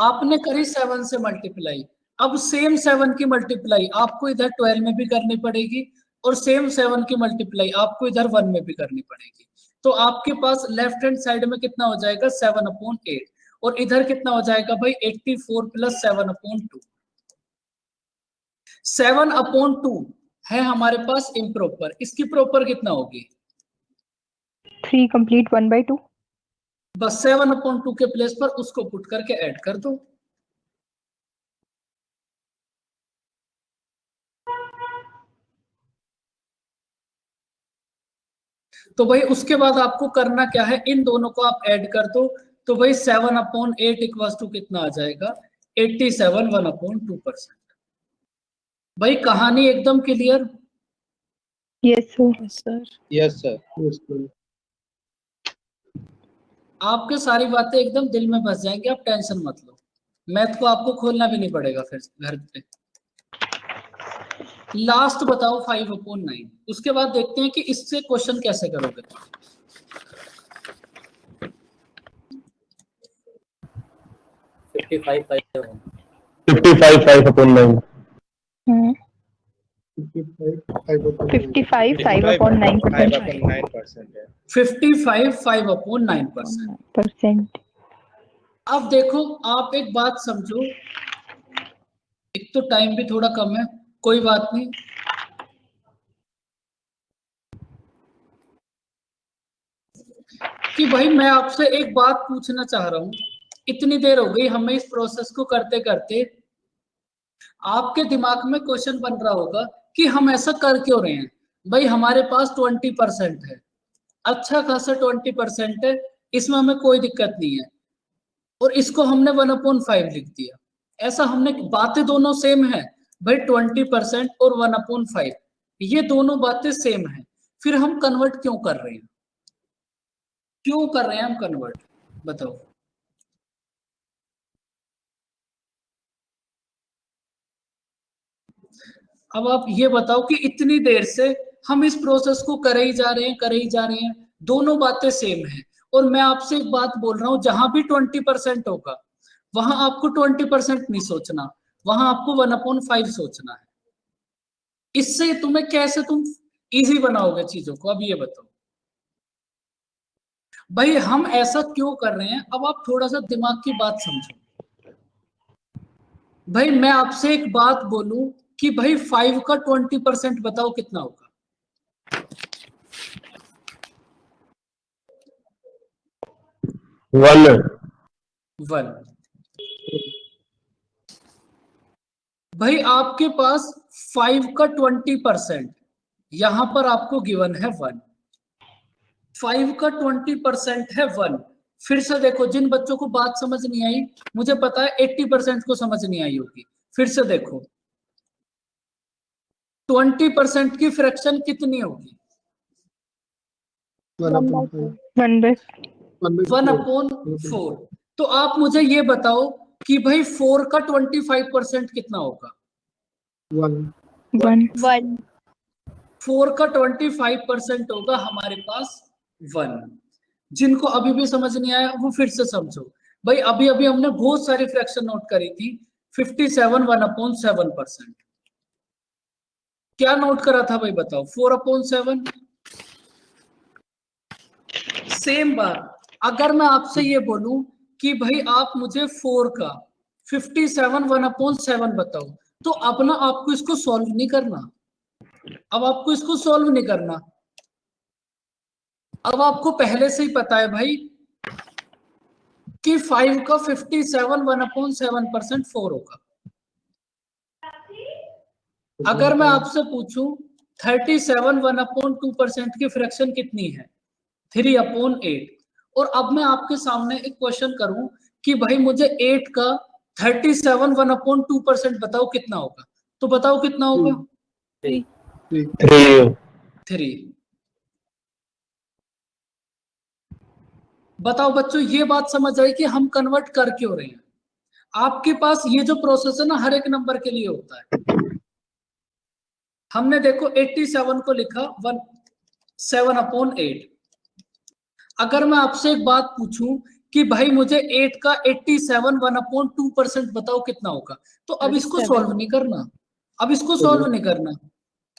आपने करी 7 से मल्टीप्लाई, अब सेम 7 की मल्टीप्लाई आपको इधर 12 में भी करनी पड़ेगी, और सेम 7 की मल्टीप्लाई आपको इधर 1 में भी करनी पड़ेगी। तो आपके पास लेफ्ट हैंड साइड में कितना हो जाएगा? 7/8, और इधर कितना हो जाएगा भाई? 84 प्लस 7/2। 7/2 है हमारे पास इम्प्रॉपर, इसकी प्रॉपर कितना होगी? 3 complete 1/2. बस 7/2 के प्लेस पर उसको पुट करके ऐड कर दो। तो भाई उसके बाद आपको करना क्या है, इन दोनों को आप ऐड कर दो, तो भाई 7/8 इक्वल्स टू कितना आ जाएगा? 87 1/2%। भाई कहानी एकदम clear? Yes, sir. Yes, sir. Yes, sir. Yes, sir। आपके सारी बातें एकदम दिल में बस जाएंगी, आप टेंशन मत लो। मैथ को आपको खोलना भी नहीं पड़ेगा फिर घर पे। लास्ट बताओ 5/9। उसके बाद देखते हैं कि इससे क्वेश्चन कैसे करोगे। 55 5 55 5 upon 9. 55 5 upon 55 5 upon 9%. 9% है. 55 5 अपॉन 9%. Percent. अब देखो आप एक बात समझो, एक तो टाइम भी थोड़ा कम है, कोई बात नहीं. कि भाई मैं आपसे एक बात पूछना चाह रहा हूं, इतनी देर हो गई हमें इस प्रोसेस को करते करते, आपके दिमाग में क्वेश्चन बन रहा होगा कि हम ऐसा कर क्यों रहे हैं. भाई हमारे पास 20% है, अच्छा खासा 20% है, इसमें हमें कोई दिक्कत नहीं है, और इसको हमने 1/5 लिख दिया. ऐसा हमने, बातें दोनों सेम है भाई, 20% और 1/5 ये दोनों बातें सेम है, फिर हम कन्वर्ट क्यों कर रहे हैं, क्यों कर रहे हैं हम कन्वर्ट, बताओ. अब आप ये बताओ कि इतनी देर से हम इस प्रोसेस को करे ही जा रहे हैं, करे ही जा रहे हैं, दोनों बातें सेम है, और मैं आपसे एक बात बोल रहा हूं, जहां भी 20% होगा वहां आपको 20% नहीं सोचना, वहां आपको 1/5 सोचना है. इससे तुम्हें कैसे तुम इजी बनाओगे चीजों को, अब ये बताओ. भाई हम ऐसा क्यों कर रहे हैं, अब आप थोड़ा सा दिमाग की बात समझो. भाई मैं आपसे एक बात बोलूं कि भाई 5 का 20% बताओ कितना होगा. वन. भाई आपके पास 5 का 20%, यहां पर आपको गिवन है 1. 5 का 20% है 1. फिर से देखो, जिन बच्चों को बात समझ नहीं आई, मुझे पता है 80% को समझ नहीं आई होगी. फिर से देखो, 20% की फ्रैक्शन कितनी होगी, 1/4. तो आप मुझे ये बताओ कि भाई 4 का 25% कितना होगा, 1. 4 का 25% होगा हमारे पास 1. जिनको अभी भी समझ नहीं आया वो फिर से समझो. भाई अभी अभी हमने बहुत सारी फ्रैक्शन नोट करी थी. 57 1/7%. क्या नोट करा था भाई बताओ, 4/7. सेम बात, अगर मैं आपसे ये बोलूं कि भाई आप मुझे 4 का 57 1/7 बताओ, तो अब ना आपको इसको सॉल्व नहीं करना, अब आपको इसको सॉल्व नहीं करना, अब आपको पहले से ही पता है भाई कि 5 का 57 1/7% 4 होगा. अगर मैं आपसे पूछूं 37 1/2% की फ्रैक्शन कितनी है, 3/8. और अब मैं आपके सामने एक क्वेश्चन करूं कि भाई मुझे 8 का 37 1/2% बताओ कितना होगा, तो बताओ कितना होगा, 3. बताओ बच्चों, ये बात समझ आई कि हम कन्वर्ट कर क्यों रहे हैं. आपके पास ये जो प्रोसेस है ना, हर एक नंबर के लिए होता है. हमने देखो 87 को लिखा 7/8. अगर मैं आपसे एक बात पूछूं कि भाई मुझे 8 का 87 1/2% बताओ कितना होगा, तो अब इसको सॉल्व नहीं करना, अब इसको सॉल्व नहीं करना,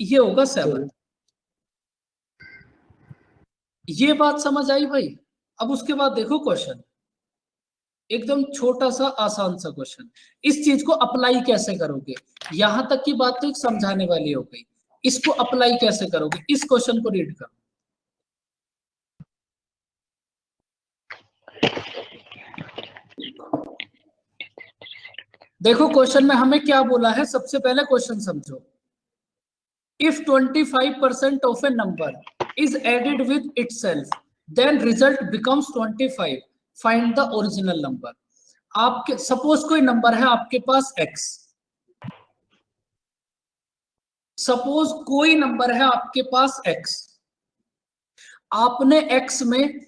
ये होगा 7. ये बात समझ आई भाई. अब उसके बाद देखो क्वेश्चन, एकदम छोटा सा आसान सा क्वेश्चन. इस चीज को अप्लाई कैसे करोगे, यहां तक की बात तो एक समझाने वाली हो गई, इसको अप्लाई कैसे करोगे, इस क्वेश्चन को रीड करो. देखो क्वेश्चन में हमें क्या बोला है, सबसे पहले क्वेश्चन समझो. If 25% of a number is added with itself, then result becomes 25. Find the original number. आपके सपोज कोई नंबर है आपके पास x, सपोज कोई नंबर है आपके पास x, आपने x में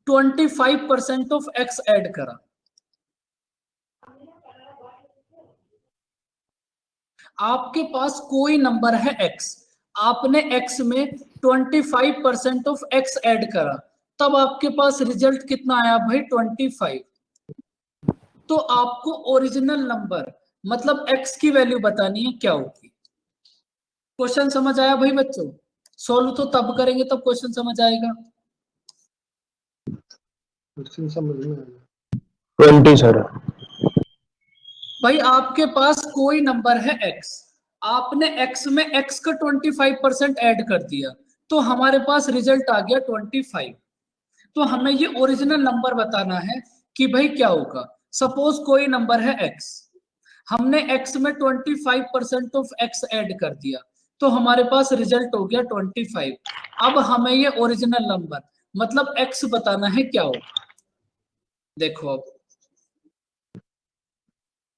25% ऑफ x ऐड करा. आपके पास कोई नंबर है x, आपने x में 25% ऑफ x ऐड करा, तब आपके पास रिजल्ट कितना आया भाई, 25. तो आपको ओरिजिनल नंबर मतलब x की वैल्यू बतानी है क्या होगी। क्वेश्चन समझ आया भाई बच्चों? सॉल्व तो तब करेंगे तब क्वेश्चन समझ आएगा। क्वेश्चन समझ में आया। 20 सर। भाई आपके पास कोई नंबर है x, आपने x में x का 25% ऐड कर दिया तो हमारे पास रिजल्ट आ गया 25। तो हमें ये ओरिजिनल नंबर बताना है कि भाई क्या होगा। सपोज कोई नंबर है x, हमने x में 25% ऑफ x ऐड कर दिया तो हमारे पास रिजल्ट हो गया 25। अब हमें ये ओरिजिनल नंबर मतलब x बताना है क्या होगा। देखो अब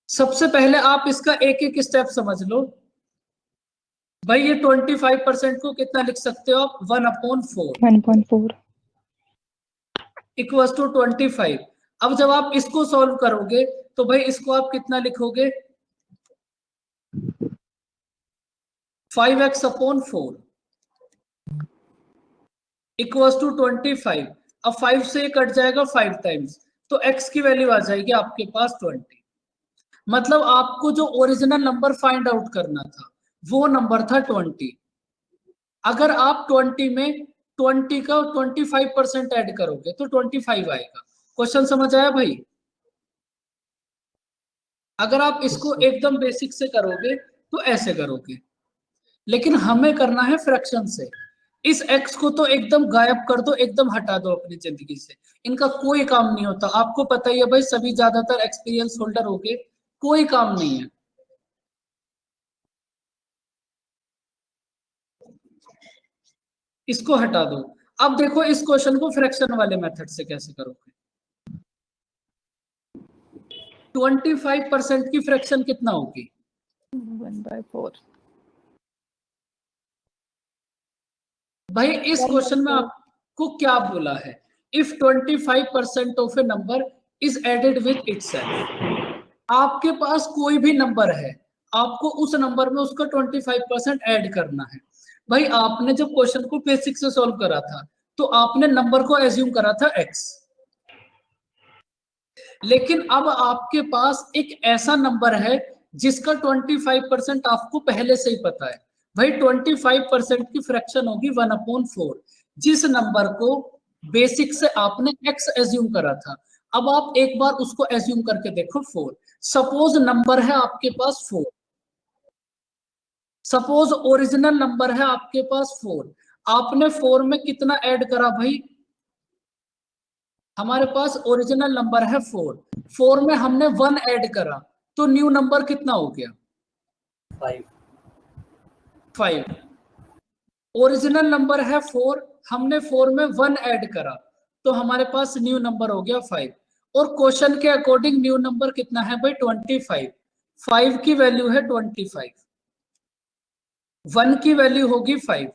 सबसे पहले आप इसका एक एक स्टेप समझ लो। भाई ये 25% को कितना लिख सकते हो आप, 1/4 1/4 इक्वल्स टू 25। अब जब आप इसको सॉल्व करोगे तो भाई इसको आप कितना लिखोगे, 5x/4 इक्वल्स टू 25। अब 5 से कट जाएगा 5 टाइम्स तो x की वैल्यू आ जाएगी आपके पास 20। मतलब आपको जो ओरिजिनल नंबर फाइंड आउट करना था वो नंबर था 20। अगर आप 20 में 20 का 25% ऐड करोगे तो 25 आएगा। क्वेश्चन समझ आया भाई? अगर आप इसको एकदम बेसिक से करोगे तो ऐसे करोगे, लेकिन हमें करना है फ्रैक्शन से। इस x को तो एकदम गायब कर दो, एकदम हटा दो अपनी जिंदगी से, इनका कोई काम नहीं होता। आपको पता ही है भाई, सभी ज्यादातर एक्सपीरियंस होल्डर हो गए, कोई काम नहीं है। इसको हटा दो। अब देखो इस क्वेश्चन को फ्रैक्शन वाले मेथड से कैसे करोगे। 25% की फ्रैक्शन कितना होगी, 1/4 भाई इस क्वेश्चन में आपको क्या बोला है, if 25% of a number is added with itself. आपके पास कोई भी नंबर है, आपको उस नंबर में उसका 25% ऐड करना है। भाई आपने जब क्वेश्चन को बेसिक से सॉल्व करा था तो आपने नंबर को एज्यूम करा था x, लेकिन अब आपके पास एक ऐसा नंबर है जिसका 25% आपको पहले से ही पता है। भाई 25% की फ्रैक्शन होगी 1/4, जिस नंबर को बेसिक से आपने x एज्यूम करा था। अब आप एक बार उसको एज्यूम करके देखो 4। सपोज नंबर है आपके पास 4, सपोज ओरिजिनल नंबर है आपके पास 4। आपने 4 में कितना ऐड करा भाई, हमारे पास ओरिजिनल नंबर है 4, 4 में हमने 1 ऐड करा तो न्यू नंबर कितना हो गया, 5। ओरिजिनल नंबर है 4, हमने 4 में 1 ऐड करा तो हमारे पास न्यू नंबर हो गया 5। और क्वेश्चन के अकॉर्डिंग न्यू नंबर कितना है भाई, 25। 5 की वैल्यू है 25, 1 की वैल्यू होगी 5,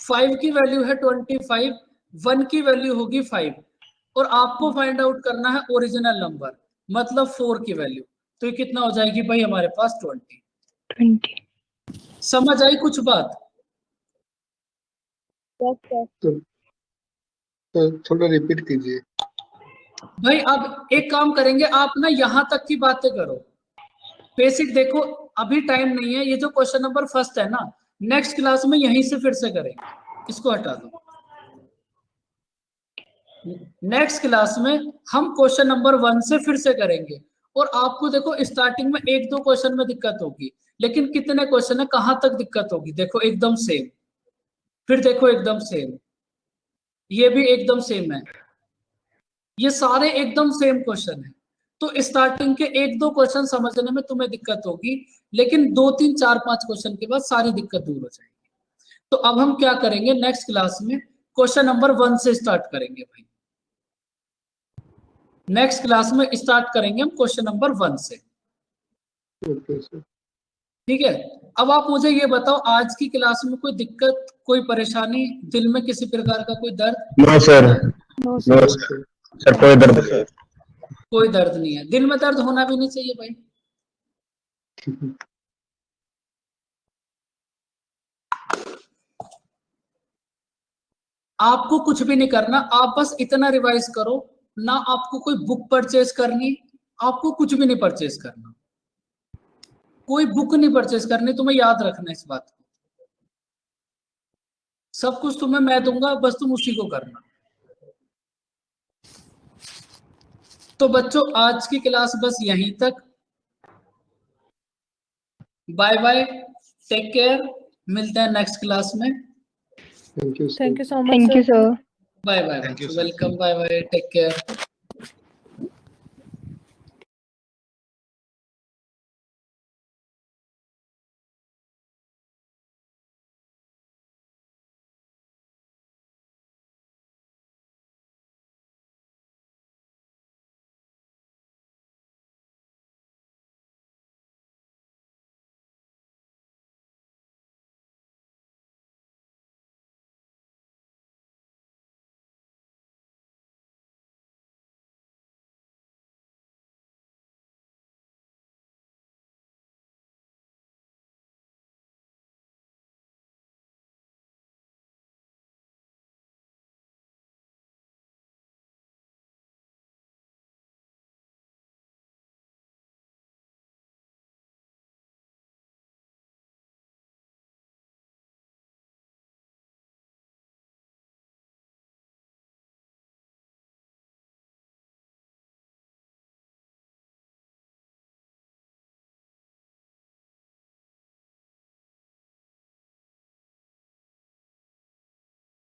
5 की वैल्यू है 25, 1 की वैल्यू होगी 5। और आपको फाइंड आउट करना है ओरिजिनल नंबर मतलब 4 की वैल्यू। तो ये कितना हो जाएगी भाई हमारे पास 20। समझ आई कुछ बात? Yes, sir. तो थोड़ा रिपीट कीजिए। भाई अब एक काम करेंगे, आप ना यहां तक की बातें करो, बेसिक देखो। अभी टाइम नहीं है, ये जो क्वेश्चन नंबर फर्स्ट है ना, नेक्स्ट क्लास में यहीं से फिर से करेंगे। इसको हटा दो। नेक्स्ट क्लास में हम क्वेश्चन नंबर 1 से फिर से करेंगे। और आपको देखो स्टार्टिंग में 1-2 क्वेश्चन में दिक्कत होगी, लेकिन कितने क्वेश्चन है, कहां तक दिक्कत होगी, देखो एकदम सेम, फिर देखो एकदम सेम, ये भी एकदम सेम है, ये सारे एकदम सेम क्वेश्चन है। तो स्टार्टिंग के 1-2 क्वेश्चन समझने में तुम्हें दिक्कत होगी, लेकिन 2-3-4-5 क्वेश्चन के बाद सारी दिक्कत दूर हो जाएगी। तो अब हम क्या करेंगे, नेक्स्ट क्लास में क्वेश्चन नंबर 1 से स्टार्ट करेंगे भाई। नेक्स्ट क्लास में स्टार्ट करेंगे हम क्वेश्चन नंबर 1 से, ओके सर। ठीक है। अब आप मुझे ये बताओ, आज की क्लास में कोई दिक्कत, कोई परेशानी, दिल में किसी प्रकार का कोई दर्द? No sir. No no sir sir. Sir कोई दर्द नहीं है। कोई दर्द नहीं है, दिल में दर्द होना भी नहीं चाहिए भाई। आपको कुछ भी नहीं करना, आप बस इतना रिवाइज करो ना आपको कोई बुक परचेज करनी, आपको कुछ भी नहीं परचेज करना, कोई बुक नहीं परचेज करनी, तुम्हें याद रखना इस बात को। सब कुछ तुम्हें मैं दूंगा, बस तुम उसी को करना। तो बच्चों आज की क्लास बस यहीं तक। बाय बाय, टेक केयर, मिलते हैं नेक्स्ट क्लास में। Thank you Thank you so much, Thank you, sir. sir. Bye bye, welcome, bye bye, take care.